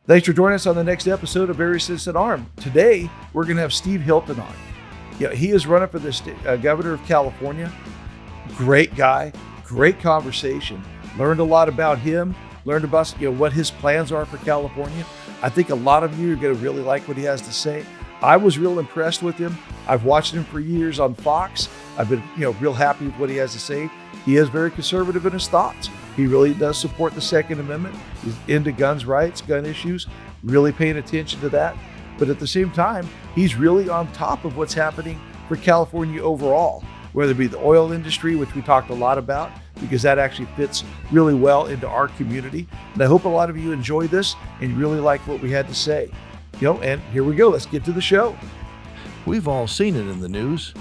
Thanks for joining us on the next episode of Every Citizen Armed. Today, we're going to have Steve Hilton on. He is running for the governor of California. Great guy, great conversation. Learned a lot about him, learned about what his plans are for California. I think a lot of you are going to really like what he has to say. I was real impressed with him. I've watched him for years on Fox. I've been real happy with what he has to say. He is very conservative in his thoughts. He really does support the Second Amendment. He's into guns rights, gun issues, really paying attention to that. But at the same time, he's really on top of what's happening for California overall, whether it be the oil industry, which we talked a lot about, because that actually fits really well into our community. And I hope a lot of you enjoy this and really like what we had to say. And here we go. Let's get to the show. We've all seen it in the news.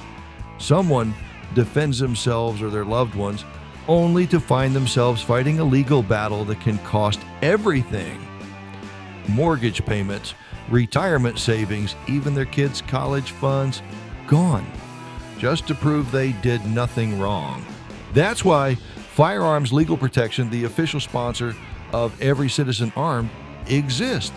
Someone defends themselves or their loved ones only to find themselves fighting a legal battle that can cost everything. Mortgage payments, retirement savings, even their kids' college funds, gone, just to prove they did nothing wrong. That's why Firearms Legal Protection, the official sponsor of Every Citizen Armed, exists.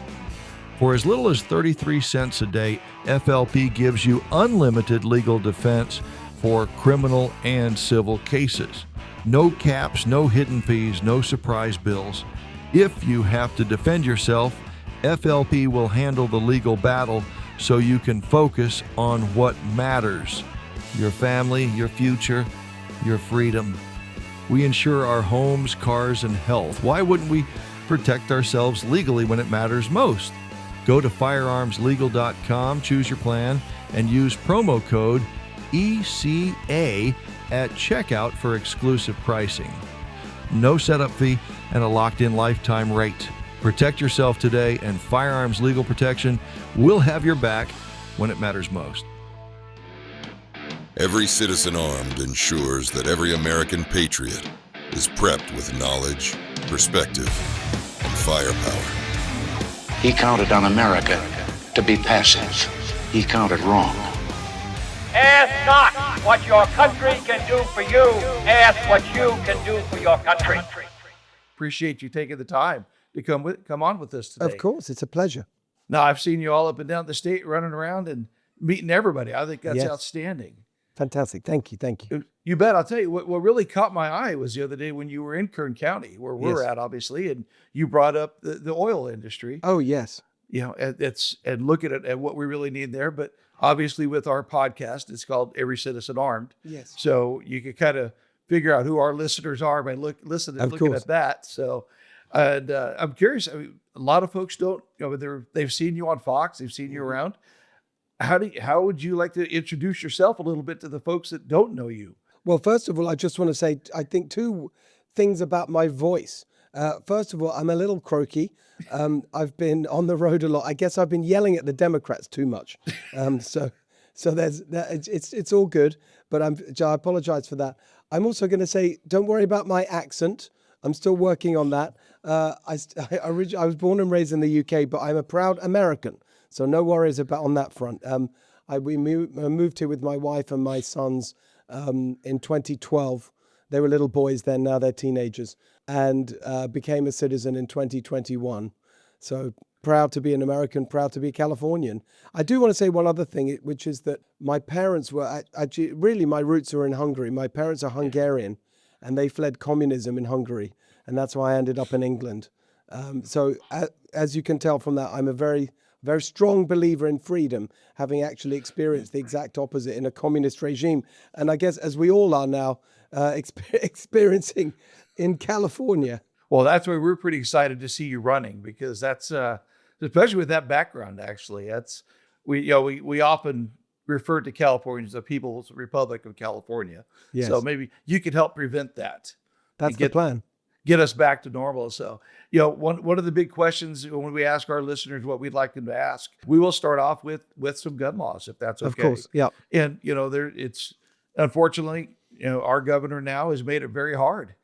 For as little as 33 cents a day, FLP gives you unlimited legal defense for criminal and civil cases. No caps, no hidden fees, no surprise bills. If you have to defend yourself, FLP will handle the legal battle so you can focus on what matters: your family, your future, your freedom. We insure our homes, cars, and health. Why wouldn't we protect ourselves legally when it matters most? Go to firearmslegal.com, choose your plan, and use promo code ECA at checkout for exclusive pricing. No setup fee and a locked-in lifetime rate. Protect yourself today, and Firearms Legal Protection will have your back when it matters most. Every Citizen Armed ensures that every American patriot is prepped with knowledge, perspective, and firepower. He counted on America to be passive. He counted wrong. Ask not what your country can do for you. Ask what you can do for your country. Appreciate you taking the time to come on with us today. Of course, it's a pleasure. Now, I've seen you all up and down the state running around and meeting everybody. I think that's outstanding. Fantastic. Thank you. You bet. I'll tell you, what really caught my eye was the other day when you were in Kern County, where we're at, obviously, and you brought up the oil industry. Oh, yes. And looking at what we really need there. But obviously with our podcast, it's called Every Citizen Armed. Yes. So you can kind of figure out who our listeners are by looking at that. So, and I'm curious, a lot of folks don't, they've seen you on Fox, they've seen you around. How would you like to introduce yourself a little bit to the folks that don't know you? Well, first of all, I just want to say, I think two things about my voice. First of all, I'm a little croaky. I've been on the road a lot. I guess I've been yelling at the Democrats too much. So there's that. It's all good, but I apologize for that. I'm also going to say, don't worry about my accent. I'm still working on that. I was born and raised in the UK, but I'm a proud American. So no worries on that front. I moved here with my wife and my sons in 2012. They were little boys then, now they're teenagers, and became a citizen in 2021. So proud to be an American, proud to be a Californian. I do want to say one other thing, which is that my parents were actually, really my roots are in Hungary. My parents are Hungarian, and they fled communism in Hungary, and that's why I ended up in England. So as you can tell from that, I'm a very strong believer in freedom, having actually experienced the exact opposite in a communist regime. And I guess, as we all are now, experiencing in California. Well, that's why we're pretty excited to see you running, because that's, especially with that background, actually, we often refer to California as the People's Republic of California. Yes. So maybe you could help prevent that. That's the plan. Get us back to normal. So, one of the big questions when we ask our listeners what we'd like them to ask, we will start off with some gun laws, if that's okay. Of course, yeah. And, it's unfortunately, our governor now has made it very hard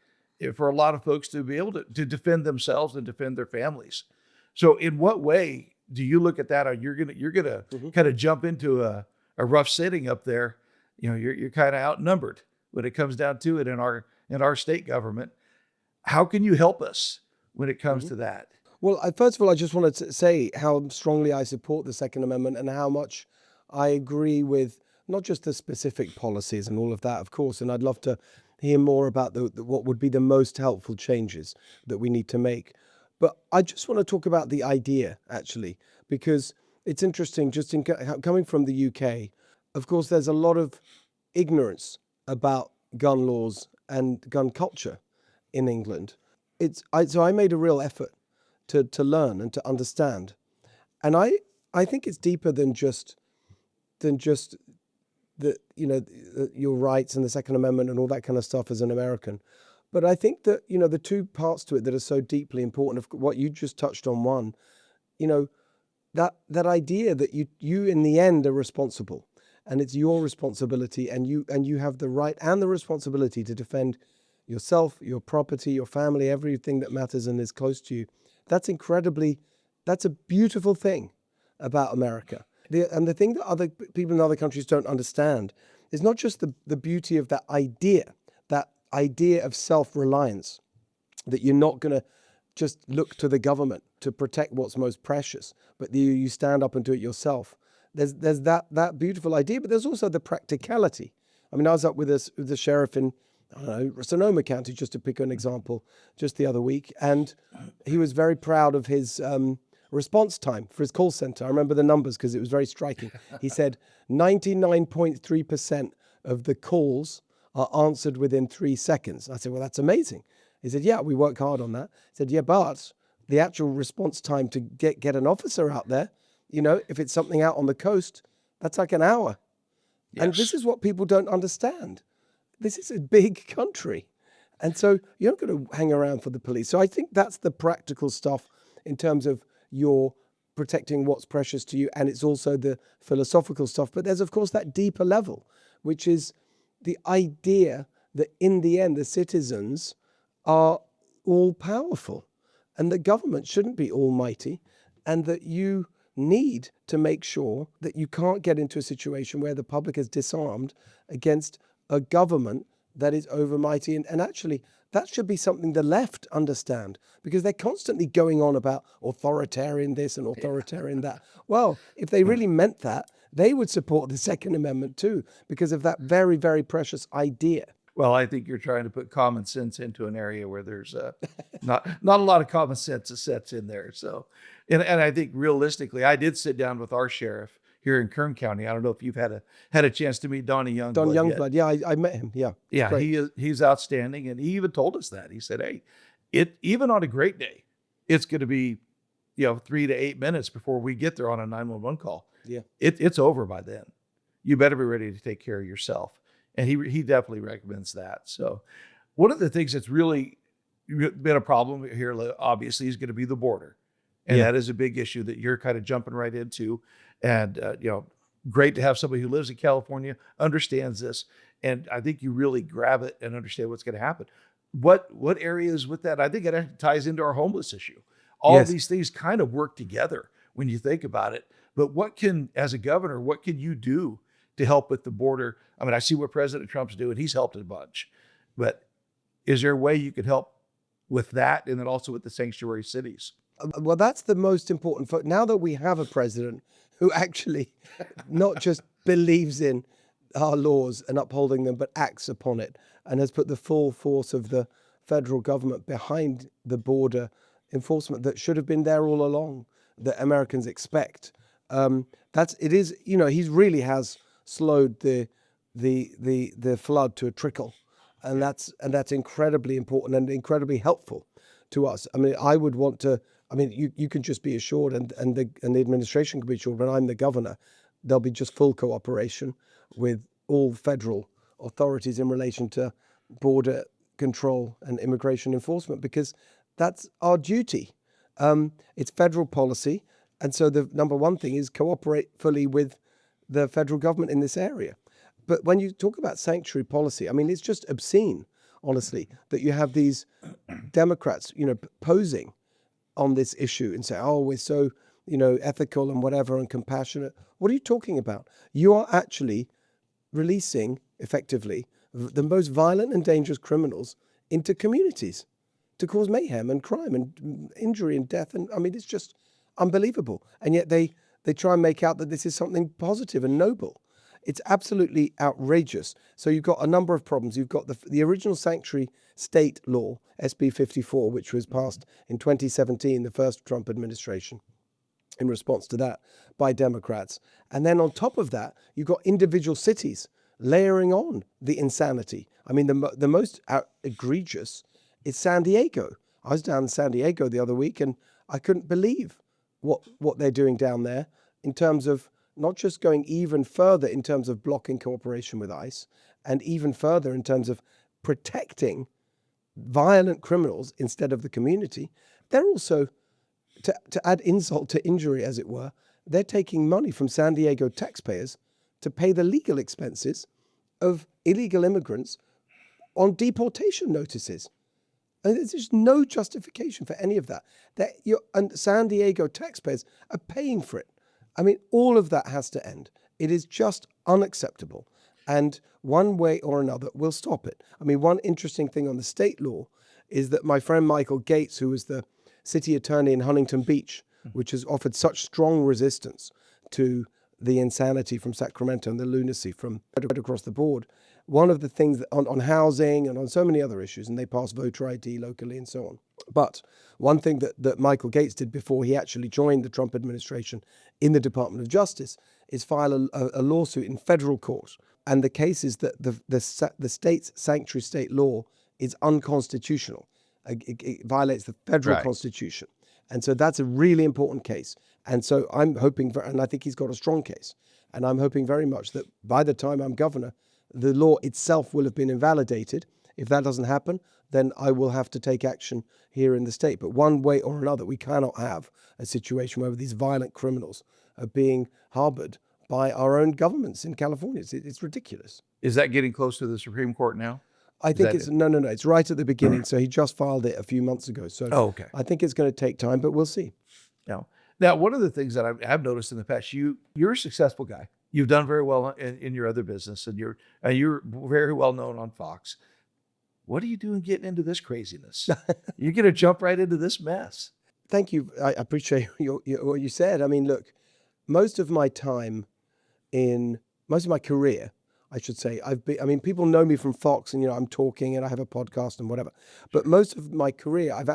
for a lot of folks to be able to defend themselves and defend their families. So in what way do you look at that? You're gonna kind of jump into a rough setting up there. You're kind of outnumbered when it comes down to it in our state government. How can you help us when it comes to that? Well, first of all, I just wanted to say how strongly I support the Second Amendment and how much I agree with not just the specific policies and all of that, of course, and I'd love to hear more about what would be the most helpful changes that we need to make. But I just want to talk about the idea, actually, because it's interesting, just coming from the UK, of course, there's a lot of ignorance about gun laws and gun culture in England. So I made a real effort to learn and to understand. And I think it's deeper than just your rights and the Second Amendment and all that kind of stuff as an American. But I think that, the two parts to it that are so deeply important, of what you just touched on, one, that idea that you in the end are responsible, and it's your responsibility, and you have the right and the responsibility to defend yourself, your property, your family, everything that matters and is close to you. That's a beautiful thing about America. And the thing that other people in other countries don't understand is not just the beauty of that idea of self-reliance, that you're not going to just look to the government to protect what's most precious, but you stand up and do it yourself. There's that beautiful idea, but there's also the practicality. I mean, I was up with the sheriff in, I don't know, Sonoma County, just to pick an example, just the other week, and he was very proud of his response time for his call center. I remember the numbers because it was very striking. He said 99.3% of the calls are answered within 3 seconds. I said, well, that's amazing. He said, yeah, we work hard on that. He said, yeah, but the actual response time to get an officer out there, if it's something out on the coast, that's like an hour. Yes. And this is what people don't understand. This is a big country. And so you're not going to hang around for the police. So I think that's the practical stuff in terms of your protecting what's precious to you. And it's also the philosophical stuff. But there's, of course, that deeper level, which is the idea that in the end, the citizens are all powerful and the government shouldn't be almighty, and that you need to make sure that you can't get into a situation where the public is disarmed against a government that is overmighty. And actually, that should be something the left understand, because they're constantly going on about authoritarian this and authoritarian that. Well, if they really meant that, they would support the Second Amendment too, because of that very, very precious idea. Well, I think you're trying to put common sense into an area where there's not a lot of common sense that sets in there. So, and I think realistically, I did sit down with our sheriff here in Kern County. I don't know if you've had a chance to meet Donnie Youngblood. Don Youngblood, yeah, I met him. Yeah, yeah, he's outstanding, and he even told us that. He said, "Hey, even on a great day, it's going to be 3 to 8 minutes before we get there on a 911 call. Yeah, it's over by then. You better be ready to take care of yourself." And he definitely recommends that. So one of the things that's really been a problem here, obviously, is going to be the border. And that is a big issue that you're kind of jumping right into. And, great to have somebody who lives in California, understands this. And I think you really grab it and understand what's going to happen. What areas with that? I think it actually ties into our homeless issue. All of these things kind of work together when you think about it. But as a governor, what can you do to help with the border? I mean, I see what President Trump's doing. He's helped a bunch. But is there a way you could help with that, and then also with the sanctuary cities? Well, that's the most important. Now that we have a president who actually not just believes in our laws and upholding them, but acts upon it, and has put the full force of the federal government behind the border enforcement that should have been there all along, that Americans expect. He really has slowed the flood to a trickle, and that's incredibly important and incredibly helpful to us. I mean, I would want to. I mean, you can just be assured, and the administration can be assured. When I'm the governor, there'll be just full cooperation with all federal authorities in relation to border control and immigration enforcement, because that's our duty. It's federal policy, and so the number one thing is cooperate fully with the federal government in this area. But when you talk about sanctuary policy, I mean, it's just obscene, honestly, that you have these Democrats, posing on this issue and say, oh, we're so, ethical and whatever and compassionate. What are you talking about? You are actually releasing, effectively, the most violent and dangerous criminals into communities to cause mayhem and crime and injury and death. And I mean, it's just unbelievable. And yet they try and make out that this is something positive and noble. It's absolutely outrageous. So you've got a number of problems. You've got the original sanctuary state law, SB 54, which was passed in 2017, the first Trump administration, in response to that by Democrats. And then on top of that, you've got individual cities layering on the insanity. I mean, the most egregious is San Diego. I was down in San Diego the other week, and I couldn't believe what they're doing down there in terms of not just going even further in terms of blocking cooperation with ICE, and even further in terms of protecting violent criminals instead of the community. They're also, to add insult to injury, as it were, they're taking money from San Diego taxpayers to pay the legal expenses of illegal immigrants on deportation notices. And there's just no justification for any of that. And San Diego taxpayers are paying for it. I mean, all of that has to end. It is just unacceptable. And one way or another, we'll stop it. I mean, one interesting thing on the state law is that my friend Michael Gates, who was the city attorney in Huntington Beach, which has offered such strong resistance to the insanity from Sacramento and the lunacy from right across the board, one of the things that on housing and on so many other issues, and they pass voter ID locally and so on. But one thing that Michael Gates did before he actually joined the Trump administration in the Department of Justice is file a lawsuit in federal court. And the case is that the state's sanctuary state law is unconstitutional. It violates the federal constitution. And so that's a really important case. And so I'm hoping, and I think he's got a strong case, and I'm hoping very much that by the time I'm governor, the law itself will have been invalidated. If that doesn't happen, then I will have to take action here in the state. But one way or another, we cannot have a situation where these violent criminals are being harbored by our own governments in California. It's ridiculous. Is that getting close to the Supreme Court now? I think it's no. It's right at the beginning. So he just filed it a few months ago. So okay. I think it's going to take time, but we'll see. Now, one of the things that I have noticed in the past, you're a successful guy. You've done very well in your other business, and you're very well known on Fox. What are you doing getting into this craziness? You're going to jump right into this mess. Thank you. I appreciate what you said. I mean, look, most of my career, I should say, people know me from Fox, and I'm talking and I have a podcast and whatever. But most of my career, I've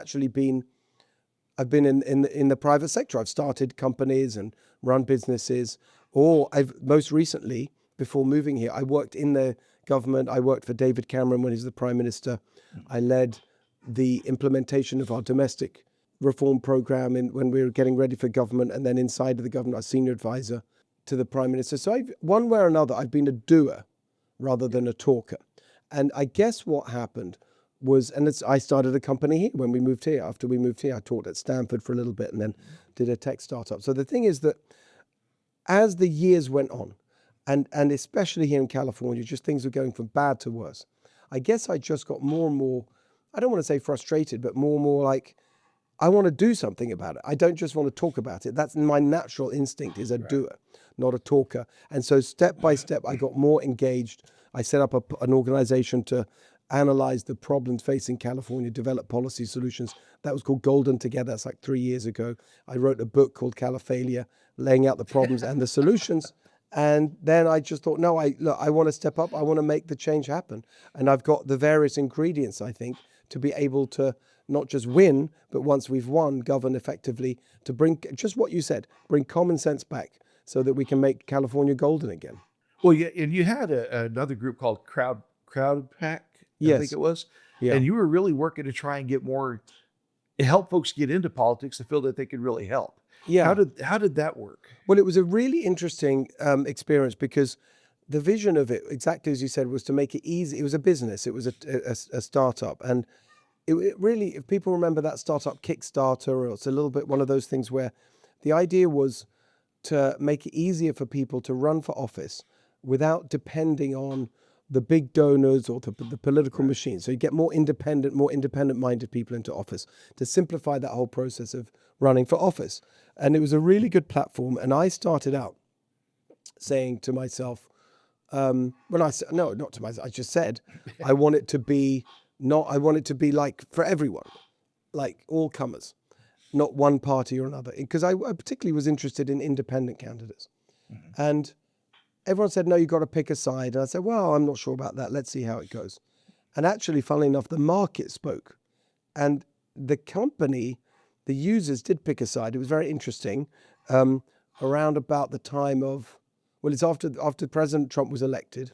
been in the private sector. I've started companies and run businesses, or most recently, before moving here, I worked in the government. I worked for David Cameron when he was the Prime Minister. I led the implementation of our domestic reform program when we were getting ready for government, and then inside of the government, I was senior advisor to the Prime Minister. So one way or another, I've been a doer rather than a talker. And I guess what happened was, I started a company here when we moved here. After we moved here, I taught at Stanford for a little bit and then did a tech startup. So the thing is that as the years went on, and especially here in California, just things were going from bad to worse. I guess I just got more and more, I don't want to say frustrated, but more and more like, I want to do something about it. I don't just want to talk about it. That's my natural instinct, is a doer, not a talker. And so step by step, I got more engaged. I set up an organization to analyze the problems facing California, develop policy solutions. That was called Golden Together. That's like 3 years ago. I wrote a book called Califalia, laying out the problems and the solutions. And then I just thought, no, I want to step up. I want to make the change happen. And I've got the various ingredients, I think, to be able to not just win, but once we've won, govern effectively, to bring just what you said, bring common sense back so that we can make California golden again. Well, yeah, and you had another group called Crowd Pack, I think it was. Yeah. And you were really working to try and help folks get into politics to feel that they could really help. Yeah. How did that work? Well, it was a really interesting experience because the vision of it, exactly as you said, was to make it easy. It was a business. It was a startup. And it really, if people remember that startup Kickstarter, or it's a little bit one of those things where the idea was to make it easier for people to run for office without depending on the big donors or the political machine. So you get more independent-minded people into office to simplify that whole process of running for office. And it was a really good platform. And I started out saying to myself, I just said, I want it to be like for everyone. like all comers, not one party or another. Because I particularly was interested in independent candidates. And everyone said, no, you've got to pick a side. And I said, well, I'm not sure about that. Let's see how it goes. And actually, funnily enough, the market spoke. And the company, the users did pick a side. It was very interesting. Around about the time of, well, it's after President Trump was elected.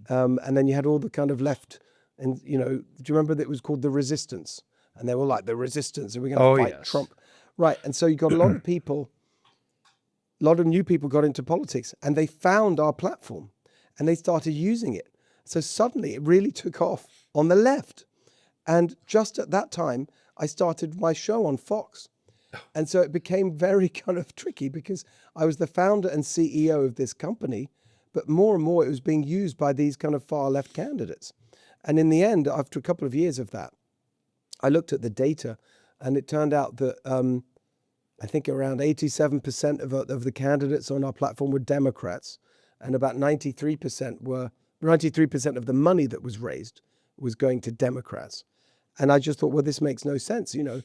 And then you had all the kind of left, and, you know, do you remember that it was called the Resistance? And they were like, the Resistance, and we're going to fight Trump. Right. And so you got a lot of people, a lot of new people got into politics, and they found our platform and they started using it. So suddenly it really took off on the left. And just at that time, I started my show on Fox. And so it became very kind of tricky because I was the founder and CEO of this company, but more and more it was being used by these kind of far left candidates. And in the end, after a couple of years of that, I looked at the data, and it turned out that I think around 87% of the candidates on our platform were Democrats, and about 93% of the money that was raised was going to Democrats. And I just thought, well, this makes no sense, you know,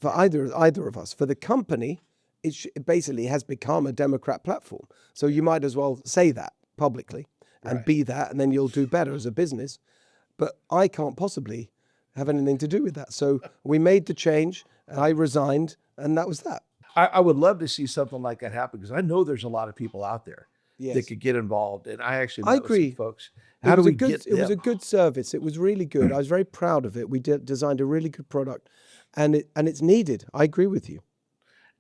for either of us. For the company, it basically has become a Democrat platform. So you might as well say that publicly and be that, and then you'll do better as a business. But I can't possibly have anything to do with that. So we made the change, I resigned, and that was that. I would love to see something like that happen, because I know there's a lot of people out there that could get involved. And I actually met with some folks. How do we get them? It was a good service. It was really good. I was very proud of it. We designed a really good product, and it's needed. I agree with you.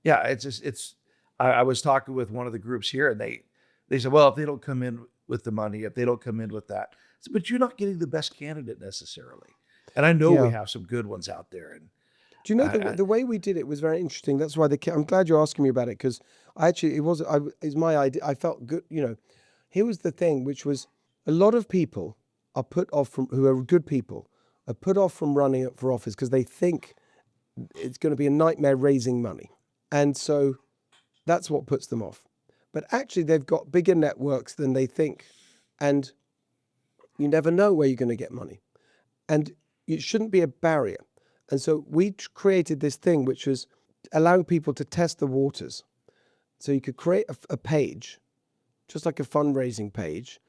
Yeah, I was talking with one of the groups here, and they said, well, if they don't come in with the money, if they don't come in with that, I said, but you're not getting the best candidate necessarily. And I know we have some good ones out there. And do you know the way we did it was very interesting. That's why I'm glad you're asking me about it, because it's my idea. I felt good. You know, here was the thing, which was a lot of people are put off who are good people are put off from running for office because they think it's going to be a nightmare raising money. And so that's what puts them off. But actually, they've got bigger networks than they think. And you never know where you're going to get money. And it shouldn't be a barrier. And so we created this thing, which was allowing people to test the waters. So you could create a page, just like a fundraising page,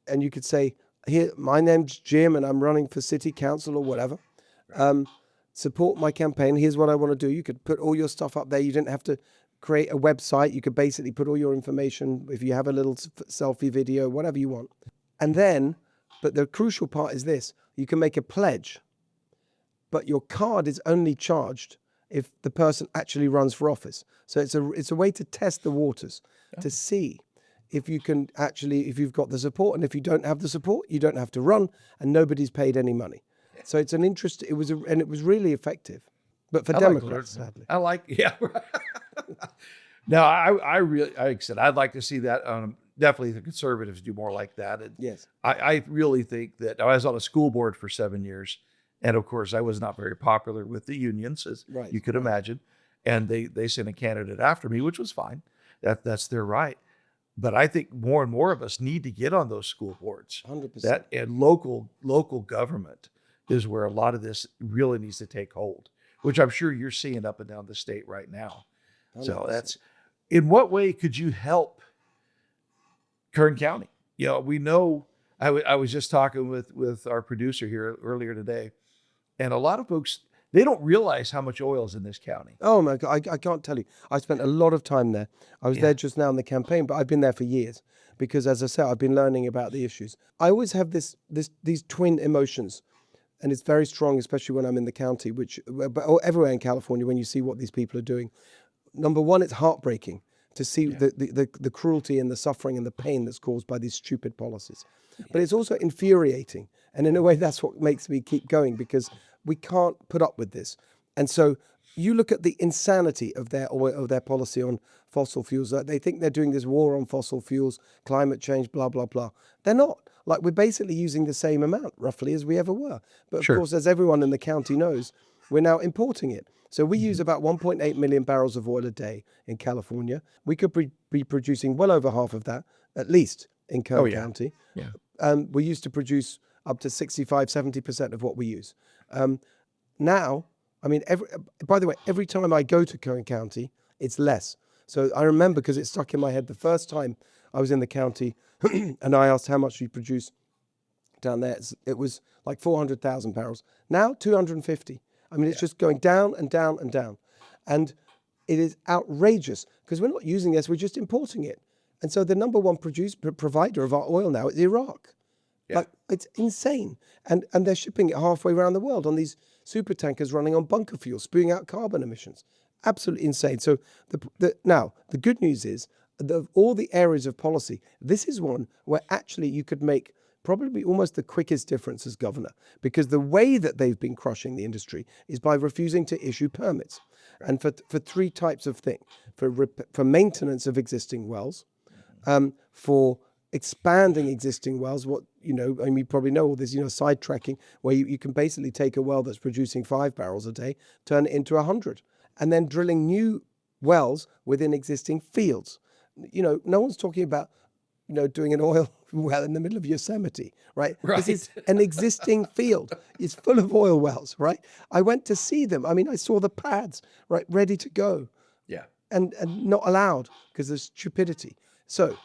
and you could say, here, my name's Jim, and I'm running for city council or whatever. Support my campaign. Here's what I want to do. You could put all your stuff up there. You didn't have to create a website. You could basically put all your information, if you have a little selfie video, whatever you want. And then, but the crucial part is this, you can make a pledge, but your card is only charged if the person actually runs for office. So it's a way to test the waters, to see if you can actually, if you've got the support, and if you don't have the support, you don't have to run, and nobody's paid any money. So it's an interest. It was really effective, but for Democrats, sadly. Now, I really, like I said, I'd like to see that. Definitely the conservatives do more like that. And yes. I really think that I was on a school board for 7 years. And of course, I was not very popular with the unions, as you could imagine. And they sent a candidate after me, which was fine. That's their right. But I think more and more of us need to get on those school boards. 100%. And local government is where a lot of this really needs to take hold, which I'm sure you're seeing up and down the state right now. 100%. So that's, in what way could you help Kern County? You know, we know, I was just talking with our producer here earlier today, and a lot of folks, they don't realize how much oil is in this county. Oh my God, I can't tell you. I spent a lot of time there. I was there just now in the campaign, but I've been there for years because, as I said, I've been learning about the issues. I always have these twin emotions, and it's very strong, especially when I'm in the county, but everywhere in California, when you see what these people are doing. Number one, it's heartbreaking to see the cruelty and the suffering and the pain that's caused by these stupid policies. But it's also infuriating. And in a way, that's what makes me keep going, because we can't put up with this. And so you look at the insanity of their policy on fossil fuels. They think they're doing this war on fossil fuels, climate change, blah, blah, blah. They're not. Like, we're basically using the same amount, roughly, as we ever were. But of course, as everyone in the county knows, we're now importing it. So we use about 1.8 million barrels of oil a day in California. We could be producing well over half of that, at least, in Kern County. Yeah. We used to produce up to 65, 70% of what we use. Now, I mean, by the way, every time I go to Kern County, it's less. So I remember, because it stuck in my head the first time I was in the county and I asked how much we produce down there. It was like 400,000 barrels. Now 250. I mean, it's just going down and down and down. And it is outrageous because we're not using this, we're just importing it. And so the number one provider of our oil now is Iraq. Yeah. Like, it's insane. And they're shipping it halfway around the world on these super tankers running on bunker fuel, spewing out carbon emissions. Absolutely insane. So now, the good news is, of all the areas of policy, this is one where actually you could make probably almost the quickest difference as governor, because the way that they've been crushing the industry is by refusing to issue permits. And for three types of things: for maintenance of existing wells, for expanding existing wells, you probably know all this, sidetracking, where you can basically take a well that's producing 5 barrels a day, turn it into 100, and then drilling new wells within existing fields. No one's talking about, doing an oil well in the middle of Yosemite, right? This is an existing field. It's full of oil wells, right? I went to see them. I mean, I saw the pads, right, ready to go. Yeah. And not allowed because of stupidity. So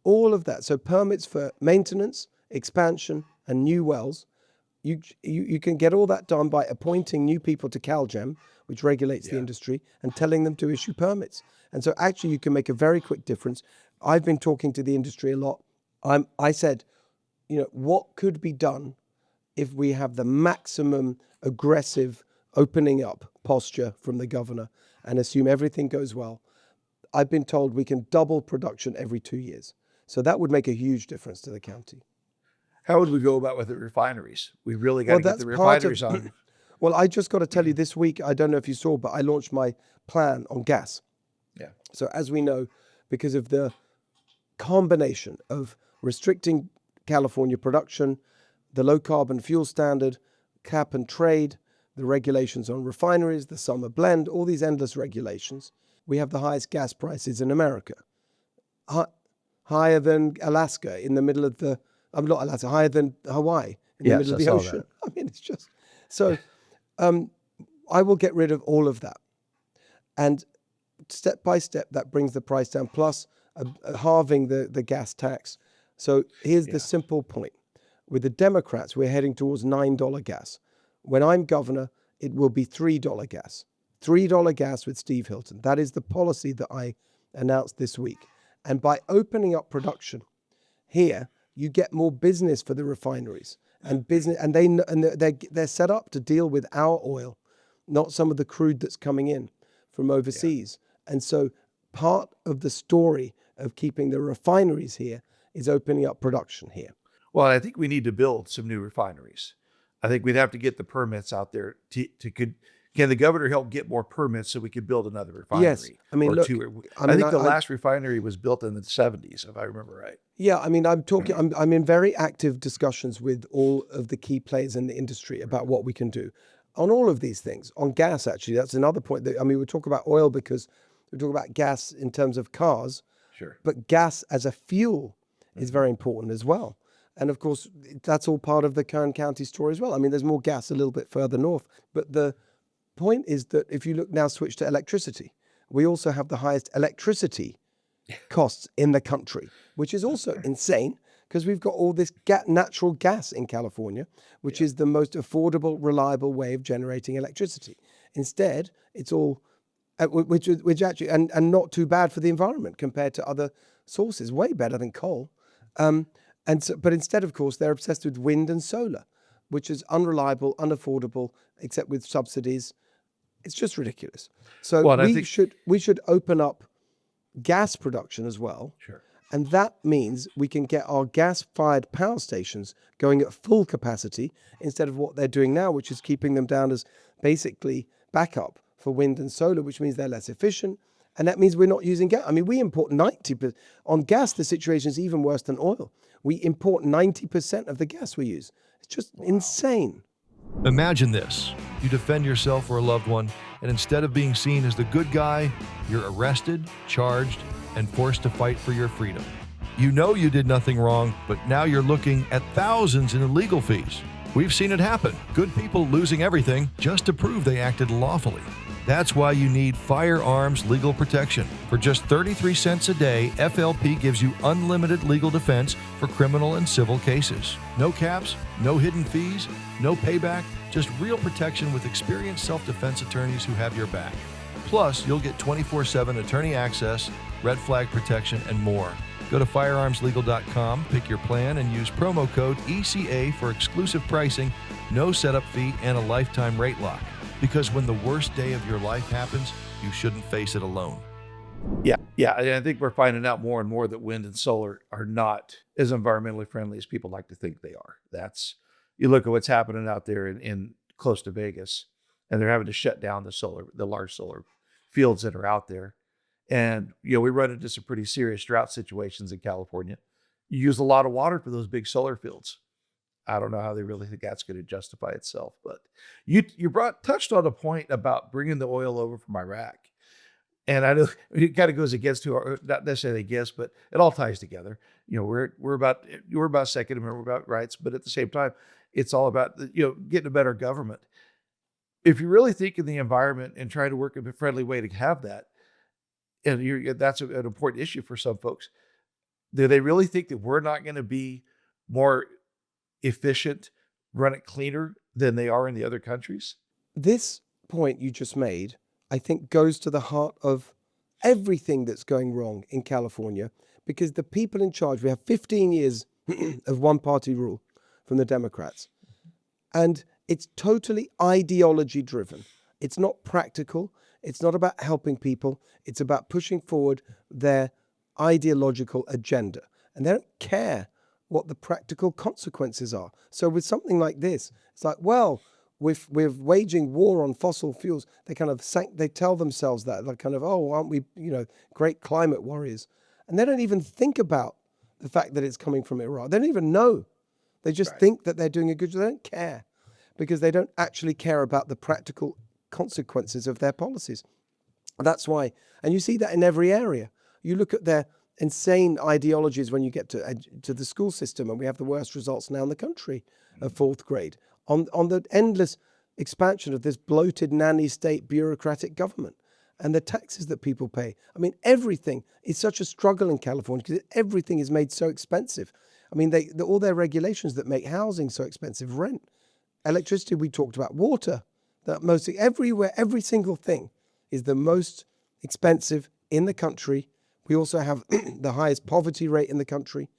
all of that. So permits for maintenance, expansion, and new wells. You can get all that done by appointing new people to CalGEM, which regulates the industry, and telling them to issue permits. And so actually you can make a very quick difference. I've been talking to the industry a lot. I said, what could be done if we have the maximum aggressive opening up posture from the governor and assume everything goes well? I've been told we can double production every 2 years. So that would make a huge difference to the county. How would we go about with the refineries? We really got to get the refineries on. Well, I just got to tell you, this week, I don't know if you saw, but I launched my plan on gas. Yeah. So as we know, because of the combination of restricting California production, the low carbon fuel standard, cap and trade, the regulations on refineries, the summer blend, all these endless regulations, we have the highest gas prices in America. Higher than Alaska in the middle of the, not Alaska, higher than Hawaii in the middle of the ocean. I mean, it's just, so I will get rid of all of that. And step by step, that brings the price down, plus halving the gas tax. So here's the simple point. With the Democrats, we're heading towards $9 gas. When I'm governor, it will be $3 gas. $3 gas with Steve Hilton. That is the policy that I announced this week. And by opening up production here, you get more business for the refineries and business, and they're set up to deal with our oil, not some of the crude that's coming in from overseas. Yeah. And so part of the story of keeping the refineries here is opening up production here. Well, I think we need to build some new refineries. I think we'd have to get the permits out there can the governor help get more permits so we could build another refinery? Yes. I mean, look, I think the last refinery was built in the 70s, if I remember right. Yeah. I mean, I'm in very active discussions with all of the key players in the industry about what we can do on all of these things. On gas, actually, that's another point. We talk about oil because we talk about gas in terms of cars. Sure. But gas as a fuel is very important as well. And of course, that's all part of the Kern County story as well. I mean, there's more gas a little bit further north, but the point is that if you look now, switch to electricity, we also have the highest electricity costs in the country, which is also insane because we've got all this natural gas in California, which is the most affordable, reliable way of generating electricity. Instead, it's all, which actually, and not too bad for the environment compared to other sources, way better than coal. But instead, of course, they're obsessed with wind and solar, which is unreliable, unaffordable, except with subsidies. It's just ridiculous. So we should open up gas production as well. Sure. And that means we can get our gas-fired power stations going at full capacity instead of what they're doing now, which is keeping them down as basically backup for wind and solar, which means they're less efficient. And that means we're not using gas. I mean, we import 90%. On gas, the situation is even worse than oil. We import 90% of the gas we use. It's just insane. Imagine this. You defend yourself or a loved one, and instead of being seen as the good guy, you're arrested, charged, and forced to fight for your freedom. You know you did nothing wrong, but now you're looking at thousands in legal fees. We've seen it happen. Good people losing everything just to prove they acted lawfully. That's why you need firearms legal protection. For just 33 cents a day, FLP gives you unlimited legal defense for criminal and civil cases. No caps, no hidden fees, no payback, just real protection with experienced self-defense attorneys who have your back. Plus, you'll get 24/7 attorney access, red flag protection, and more. Go to firearmslegal.com, pick your plan, and use promo code ECA for exclusive pricing, no setup fee, and a lifetime rate lock. Because when the worst day of your life happens, you shouldn't face it alone. Yeah. And I think we're finding out more and more that wind and solar are not as environmentally friendly as people like to think they are. You look at what's happening out there in close to Vegas, and they're having to shut down the large solar fields that are out there. And, we run into some pretty serious drought situations in California. You use a lot of water for those big solar fields. I don't know how they really think that's going to justify itself, but you touched on a point about bringing the oil over from Iraq. And I know it kind of goes against not necessarily against, but it all ties together. We're about Second Amendment, we're about rights, but at the same time, it's all about, getting a better government. If you really think in the environment and try to work in a friendly way to have that, and that's an important issue for some folks, do they really think that we're not going to be more efficient, run it cleaner than they are in the other countries? This point you just made, I think, goes to the heart of everything that's going wrong in California, because the people in charge, we have 15 years of one-party rule from the Democrats, and it's totally ideology driven. It's not practical. It's not about helping people. It's about pushing forward their ideological agenda, and they don't care what the practical consequences are. So with something like this, it's like, well, we're waging war on fossil fuels. They kind of they tell themselves that, like, kind of, oh, aren't we, great climate warriors? And they don't even think about the fact that it's coming from Iran. They don't even know. They just think that they're doing a good job. They don't care, because they don't actually care about the practical consequences of their policies. That's why, and you see that in every area. You look at their insane ideologies when you get to the school system, and we have the worst results now in the country of fourth grade on the endless expansion of this bloated nanny state bureaucratic government and the taxes that people pay. I mean, everything is such a struggle in California because everything is made so expensive. I mean, all their regulations that make housing so expensive, rent, electricity, we talked about, water, that everywhere, every single thing is the most expensive in the country. We also have the highest poverty rate in the country.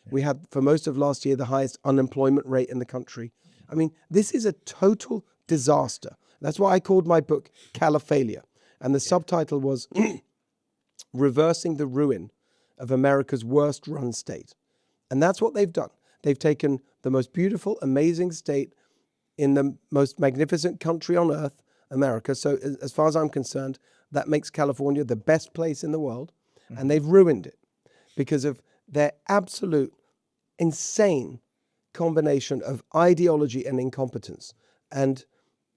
We had, for most of last year, the highest unemployment rate in the country. I mean, this is a total disaster. That's why I called my book Caliphalia. And the subtitle was Reversing the Ruin of America's Worst Run State. And that's what they've done. They've taken the most beautiful, amazing state in the most magnificent country on earth, America. So as far as I'm concerned, that makes California the best place in the world. And they've ruined it because of their absolute insane combination of ideology and incompetence. And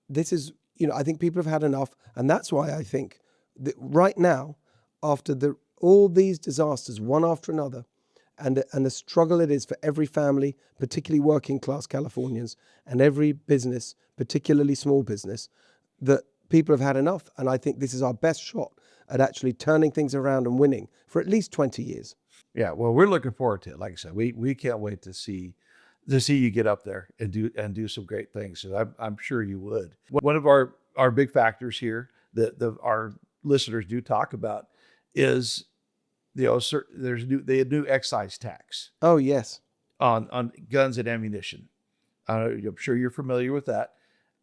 this is, I think people have had enough. And that's why I think that right now, after all these disasters, one after another, and the struggle it is for every family, particularly working class Californians, and every business, particularly small business, that people have had enough. And I think this is our best shot at actually turning things around and winning for at least 20 years. Yeah, well, we're looking forward to it. Like I said, we can't wait to see you get up there and do some great things. So I'm sure you would. One of our big factors here that our listeners do talk about is there's a new excise tax. Oh yes, on guns and ammunition. I'm sure you're familiar with that.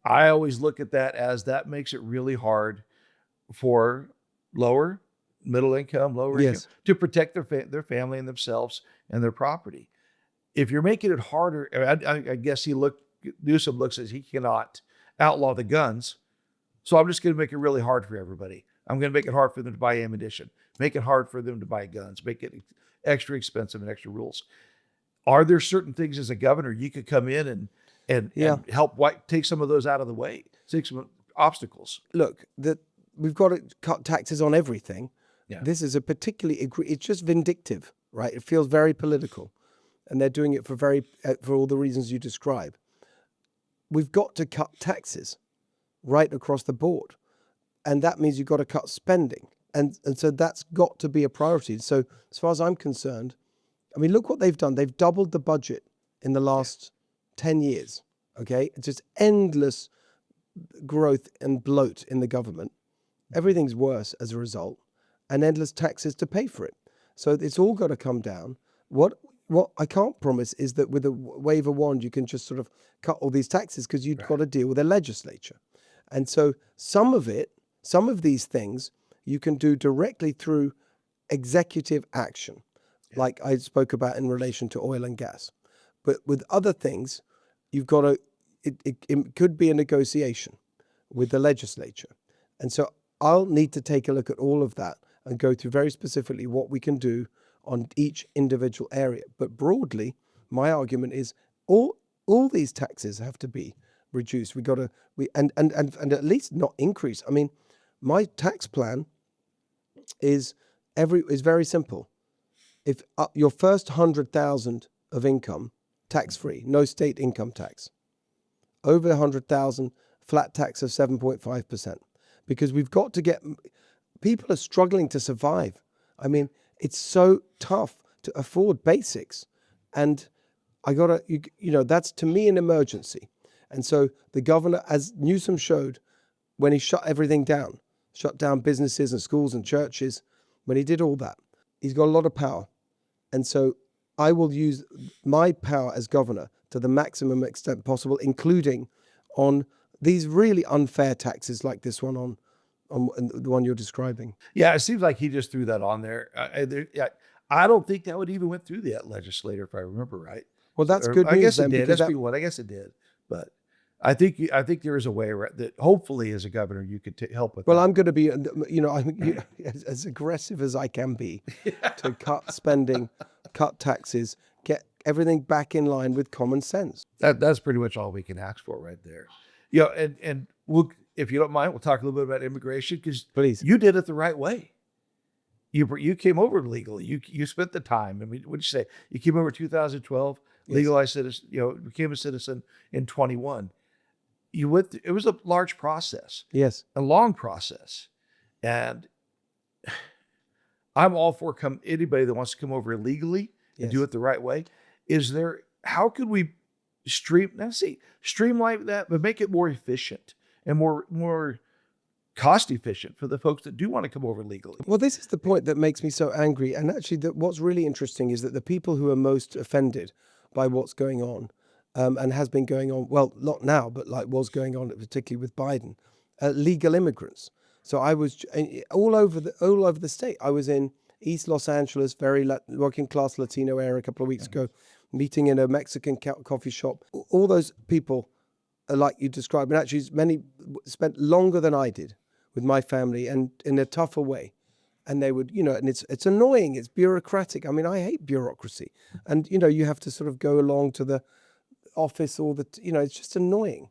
I always look at that as that makes it really hard for lower, middle income, lower income to protect their family and themselves and their property. If you're making it harder, I guess Newsom looks as he cannot outlaw the guns, so I'm just going to make it really hard for everybody. I'm going to make it hard for them to buy ammunition, make it hard for them to buy guns, make it extra expensive and extra rules. Are there certain things as a governor you could come in and help take some of those out of the way, take some obstacles? Look, we've got to cut taxes on everything. Yeah. This is it's just vindictive, right? It feels very political, and they're doing it for all the reasons you describe. we've got to cut taxes right across the board. And that means you've got to cut spending. And so that's got to be a priority. So as far as I'm concerned, I mean, look what they've done. They've doubled the budget in the last 10 years. Okay. It's just endless growth and bloat in the government. Everything's worse as a result, and endless taxes to pay for it. So it's all got to come down. What I can't promise is that with a wave of wand, you can just sort of cut all these taxes, because you've got to deal with a legislature. And so some of these things you can do directly through executive action, like I spoke about in relation to oil and gas. But with other things, you've got to, it could be a negotiation with the legislature. And so I'll need to take a look at all of that and go through very specifically what we can do on each individual area. But broadly, my argument is all these taxes have to be reduced. And at least not increase. I mean, my tax plan is very simple. If your first 100,000 of income, tax-free, no state income tax. Over 100,000, flat tax of 7.5%. Because we've got to get, people are struggling to survive. I mean, it's so tough to afford basics. And that's to me an emergency. And so the governor, as Newsom showed, when he shut everything down, shut down businesses and schools and churches, when he did all that, he's got a lot of power. And so I will use my power as governor to the maximum extent possible, including on these really unfair taxes like this one on the one you're describing. Yeah, it seems like he just threw that on there. I don't think that would even went through the legislature, if I remember right. Well, that's good news. I guess then, it did. I guess it did. But I think there is a way that hopefully, as a governor, you could help with. Well, that. I'm going to be, I'm as aggressive as I can be to cut spending, cut taxes, get everything back in line with common sense. That's pretty much all we can ask for right there. And we'll, if you don't mind, we'll talk a little bit about immigration, because please, you did it the right way. You came over legally. You spent the time. I mean, what'd you say? You came over 2012, legalized citizen. Became a citizen in 21. You went. It was a large process. Yes, a long process, and I'm all for anybody that wants to come over illegally and do it the right way. How could we streamline that, but make it more efficient and more cost efficient for the folks that do want to come over legally? Well, this is the point that makes me so angry. And actually, what's really interesting is that the people who are most offended by what's going on, and has been going on, well, not now, but like was going on, particularly with Biden, legal immigrants. So I was all over the state. I was in East Los Angeles, very working class Latino area a couple of weeks ago, meeting in a Mexican coffee shop. All those people are like you described, and actually many spent longer than I did with my family, and in a tougher way. And they would, and it's annoying, it's bureaucratic. I mean, I hate bureaucracy. And, you have to sort of go along to the office it's just annoying.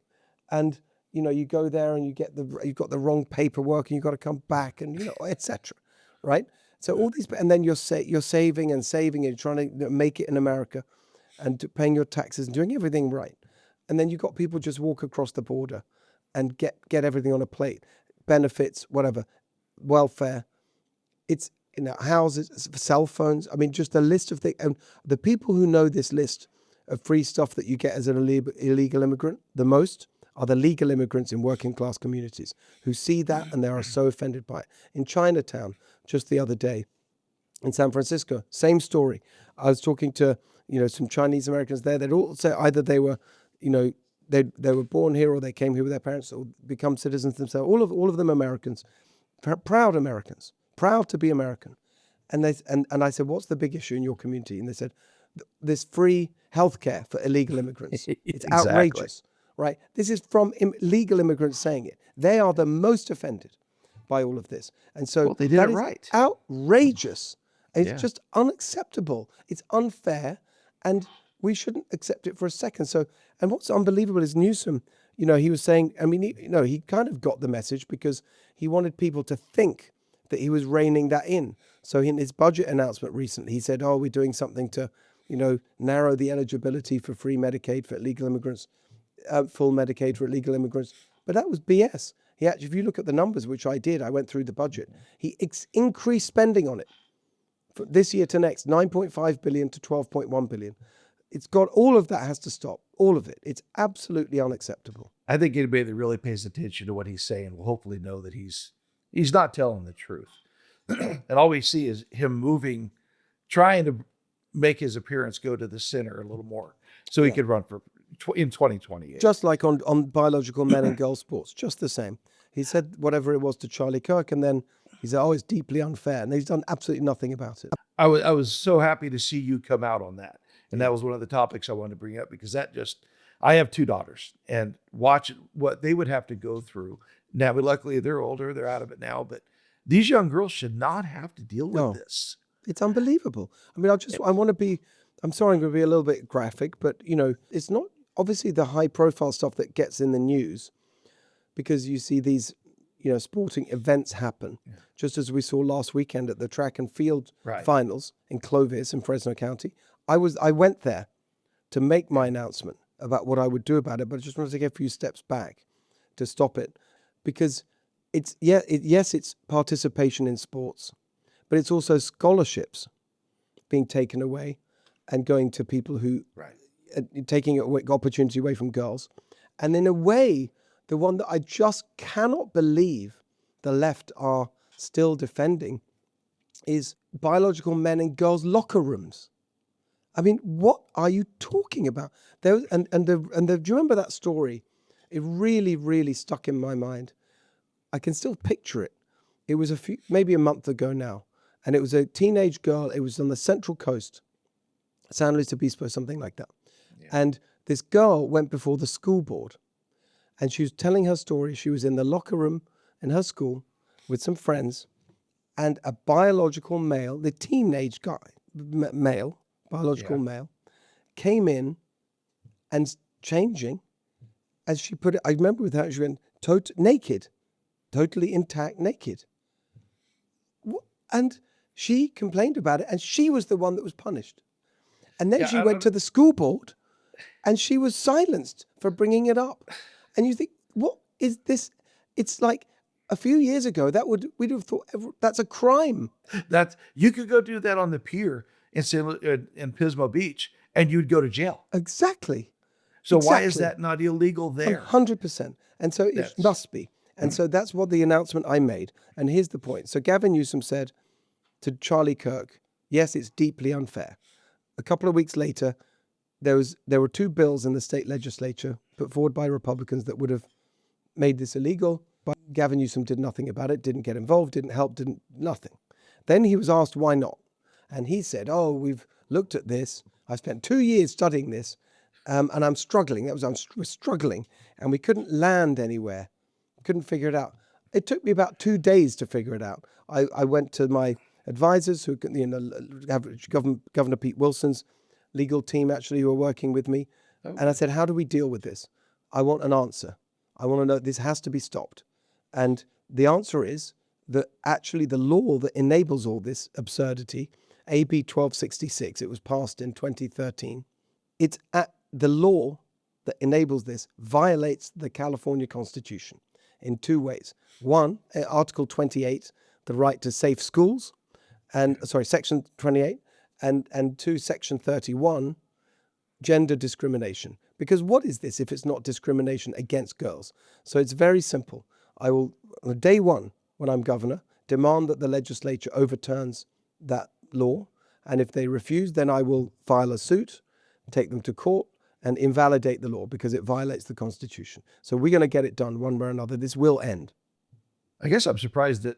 And, you go there and you've got the wrong paperwork, and you've got to come back, and, etc. Right? So all these, and then you're saving and saving, and trying to make it in America, and paying your taxes and doing everything right. And then you've got people just walk across the border and get everything on a plate, benefits, whatever, welfare. It's houses, cell phones. I mean, just a list of things. And the people who know this list of free stuff that you get as an illegal immigrant the most are the legal immigrants in working class communities who see that, and they are so offended by it. In Chinatown, just the other day, in San Francisco, same story. I was talking to some Chinese Americans there. They'd all say either they were they were born here, or they came here with their parents, or become citizens themselves. All of them Americans, proud Americans, proud to be American. And I said, what's the big issue in your community? And they said, this free healthcare for illegal immigrants. It's outrageous, right? This is from legal immigrants saying it. They are the most offended by all of this. And so they did it right. Outrageous. It's just unacceptable. It's unfair, and we shouldn't accept it for a second. So, and what's unbelievable is Newsom, he was saying, I mean, he kind of got the message, because he wanted people to think that he was reining that in. So in his budget announcement recently, he said, we're doing something to, narrow the eligibility for free Medicaid for illegal immigrants. full Medicaid for illegal immigrants. But that was BS. He actually, if you look at the numbers, which I did, I went through the budget. He increased spending on it from this year to next, 9.5 billion to 12.1 billion. It's got, all of that has to stop. All of it. It's absolutely unacceptable. I think anybody that really pays attention to what he's saying will hopefully know that he's not telling the truth. And all we see is him moving, trying to make his appearance go to the center a little more so he could run for in 2028. Just like on biological men and girls sports, just the same. He said whatever it was to Charlie Kirk, and then he said, oh, it's deeply unfair. And he's done absolutely nothing about it. I was so happy to see you come out on that. And that was one of the topics I wanted to bring up, because I have 2 daughters, and watch what they would have to go through. Now, luckily they're older, they're out of it now, but these young girls should not have to deal with this. It's unbelievable. I mean, I'm sorry, I'm going to be a little bit graphic, but it's not obviously the high profile stuff that gets in the news, because you see these, sporting events happen, just as we saw last weekend at the track and field finals in Clovis in Fresno County. I went there to make my announcement about what I would do about it, but I just wanted to take a few steps back to stop it, because it's participation in sports, but it's also scholarships being taken away and going to people who taking opportunity away from girls. And in a way, the one that I just cannot believe the left are still defending is biological men and girls locker rooms. I mean, what are you talking about? Do you remember that story? It really, really stuck in my mind. I can still picture it. It was maybe a month ago now, and it was a teenage girl. It was on the Central Coast, San Luis Obispo, something like that. Yeah. And this girl went before the school board, and she was telling her story. She was in the locker room in her school with some friends, and a biological male, the teenage guy, male, came in and changing, as she put it. I remember with her, she went naked, totally intact, naked. And she complained about it, and she was the one that was punished. And then she went to the school board, and she was silenced for bringing it up. And you think, what is this? It's like a few years ago, we'd have thought that's a crime. You could go do that on the pier in Pismo Beach, and you'd go to jail. Exactly. So why is that not illegal there? 100%. And so it must be. And so that's what the announcement I made. And here's the point. So Gavin Newsom said to Charlie Kirk, yes, it's deeply unfair. A couple of weeks later, there were 2 bills in the state legislature put forward by Republicans that would have made this illegal. But Gavin Newsom did nothing about it, didn't get involved, didn't help, nothing. Then he was asked why not. And he said, we've looked at this. I spent 2 years studying this, and I'm struggling. We're struggling, and we couldn't land anywhere. Couldn't figure it out. It took me about 2 days to figure it out. I went to my advisors, who, Governor Pete Wilson's legal team, actually, who were working with me. Okay. And I said, how do we deal with this? I want an answer. I want to know, this has to be stopped. And the answer is that actually the law that enables all this absurdity, AB 1266, it was passed in 2013. It's the law that enables this violates the California Constitution in 2 ways. One, Article 28, the right to safe schools, Section 28, and 2, Section 31, gender discrimination. Because what is this if it's not discrimination against girls? So it's very simple. I will, on day 1, when I'm governor, demand that the legislature overturns that law. And if they refuse, then I will file a suit, take them to court, and invalidate the law because it violates the Constitution. So we're going to get it done one way or another. This will end. I guess I'm surprised that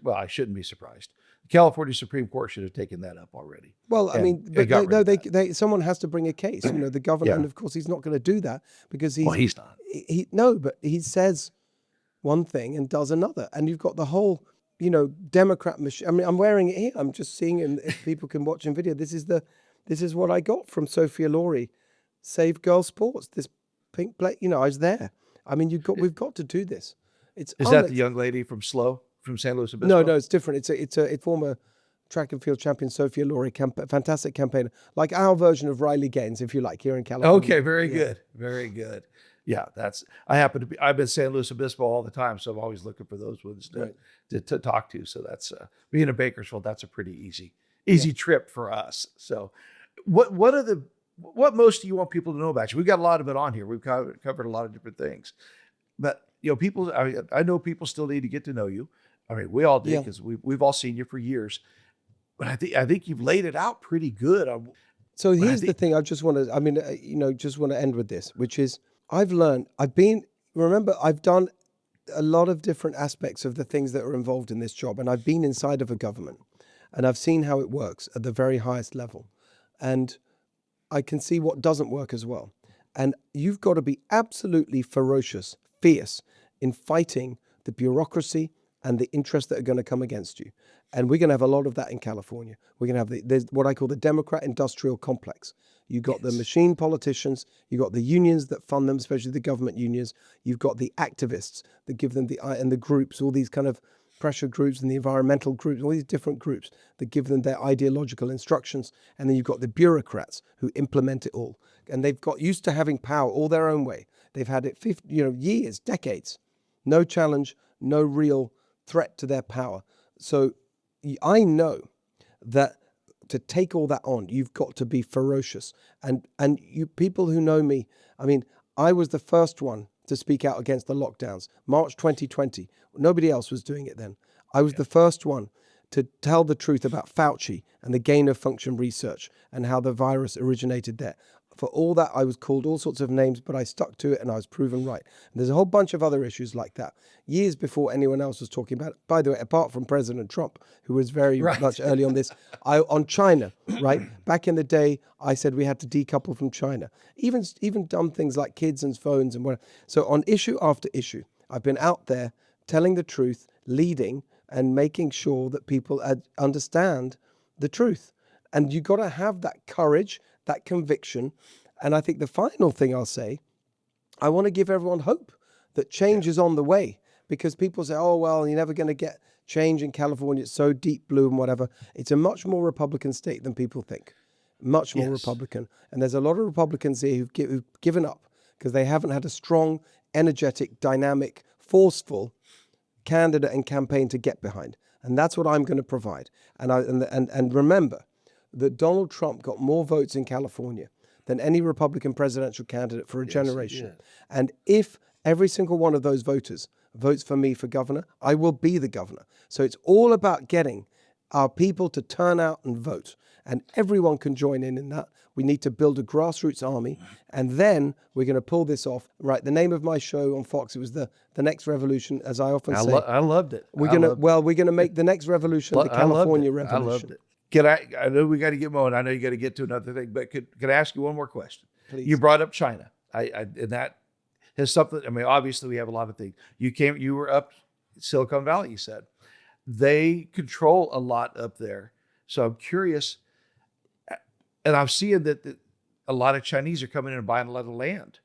I shouldn't be surprised. The California Supreme Court should have taken that up already. Well, I mean, someone has to bring a case. The governor, and of course he's not going to do that because he's not. But he says one thing and does another, and you've got the whole, Democrat machine. I mean, I'm wearing it here. I'm just seeing it, and if people can watch in video, this is what I got from Sophia Laurie, Save Girl Sports. This pink plate. I was there. I mean, we've got to do this. Is that the young lady from San Luis Obispo? No, it's different. It's a former track and field champion Sophia Laurie, fantastic campaigner, like our version of Riley Gaines, if you like, here in California. Okay, very good. Very good. Yeah, I've been San Luis Obispo all the time, so I'm always looking for those ones to talk to. So that's, being in Bakersfield, that's a pretty easy trip for us. So what most do you want people to know about you? We've got a lot of it on here. We've covered a lot of different things, but people, I know people still need to get to know you. I mean, we all do, because we've all seen you for years, but I think you've laid it out pretty good. So here's the thing. I just want to end with this, which is I've done a lot of different aspects of the things that are involved in this job. And I've been inside of a government and I've seen how it works at the very highest level. And I can see what doesn't work as well. And you've got to be absolutely ferocious, fierce in fighting the bureaucracy and the interests that are going to come against you. And we're going to have a lot of that in California. We're going to have there's what I call the Democrat industrial complex. You've got the machine politicians, you've got the unions that fund them, especially the government unions. You've got the activists that give them and the groups, all these kind of pressure groups and the environmental groups, all these different groups that give them their ideological instructions. And then you've got the bureaucrats who implement it all. And they've got used to having power all their own way. They've had it years, decades. No challenge, no real threat to their power. So I know that to take all that on, you've got to be ferocious. And you people who know me, I mean, I was the first one to speak out against the lockdowns. March 2020, nobody else was doing it then. I was the first one to tell the truth about Fauci and the gain of function research and how the virus originated there. For all that, I was called all sorts of names, but I stuck to it and I was proven right. And there's a whole bunch of other issues like that, years before anyone else was talking about it. By the way, apart from President Trump, who was very much early on this, on China, right? Back in the day, I said we had to decouple from China. Even dumb things like kids and phones and whatever. So on issue after issue, I've been out there telling the truth, leading, and making sure that people understand the truth. And you got to have that courage, that conviction. And I think the final thing I'll say, I want to give everyone hope that change is on the way, because people say, oh, well, you're never going to get change in California. It's so deep blue and whatever. It's a much more Republican state than people think. Much more Republican. And there's a lot of Republicans here who've given up because they haven't had a strong, energetic, dynamic, forceful candidate and campaign to get behind. And that's what I'm going to provide. And remember, that Donald Trump got more votes in California than any Republican presidential candidate for a generation. And if every single one of those voters votes for me for governor, I will be the governor. So it's all about getting our people to turn out and vote. And everyone can join in that. We need to build a grassroots army. And then we're going to pull this off. Right, the name of my show on Fox, it was the Next Revolution, as I often say. I loved it. We're going to make the next revolution the California Revolution. I loved it. I know we got to get going. I know you got to get to another thing, but could I ask you one more question? Please. You brought up China. And that has something, I mean, obviously we have a lot of things. You were up Silicon Valley, you said. They control a lot up there. So I'm curious, and I'm seeing that a lot of Chinese are coming in and buying a lot of land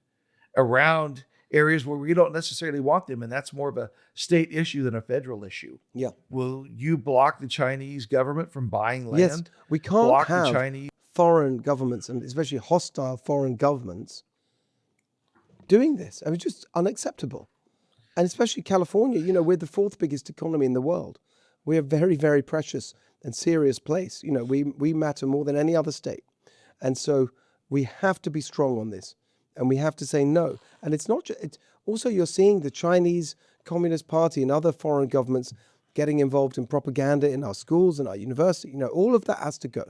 around areas where we don't necessarily want them, and that's more of a state issue than a federal issue. Yeah. Will you block the Chinese government from buying land? Yes, we can't block have the Chinese foreign governments, and especially hostile foreign governments, doing this. I mean, just unacceptable. And especially California, we're the fourth biggest economy in the world. We're a very, very precious and serious place. We matter more than any other state. And so we have to be strong on this. And we have to say no. And it's not just, it's also you're seeing the Chinese Communist Party and other foreign governments getting involved in propaganda in our schools and our university. All of that has to go,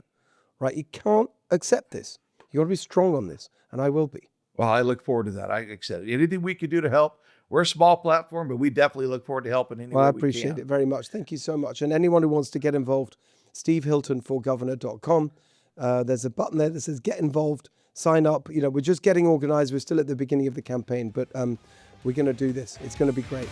right? You can't accept this. You got to be strong on this. And I will be. Well, I look forward to that. I accept it. Anything we could do to help. We're a small platform, but we definitely look forward to helping any way we can. Well, I appreciate it very much. Thank you so much. And anyone who wants to get involved, stevehiltonforgovernor.com. There's a button there that says get involved. Sign up. We're just getting organized. We're still at the beginning of the campaign, but we're going to do this. It's going to be great.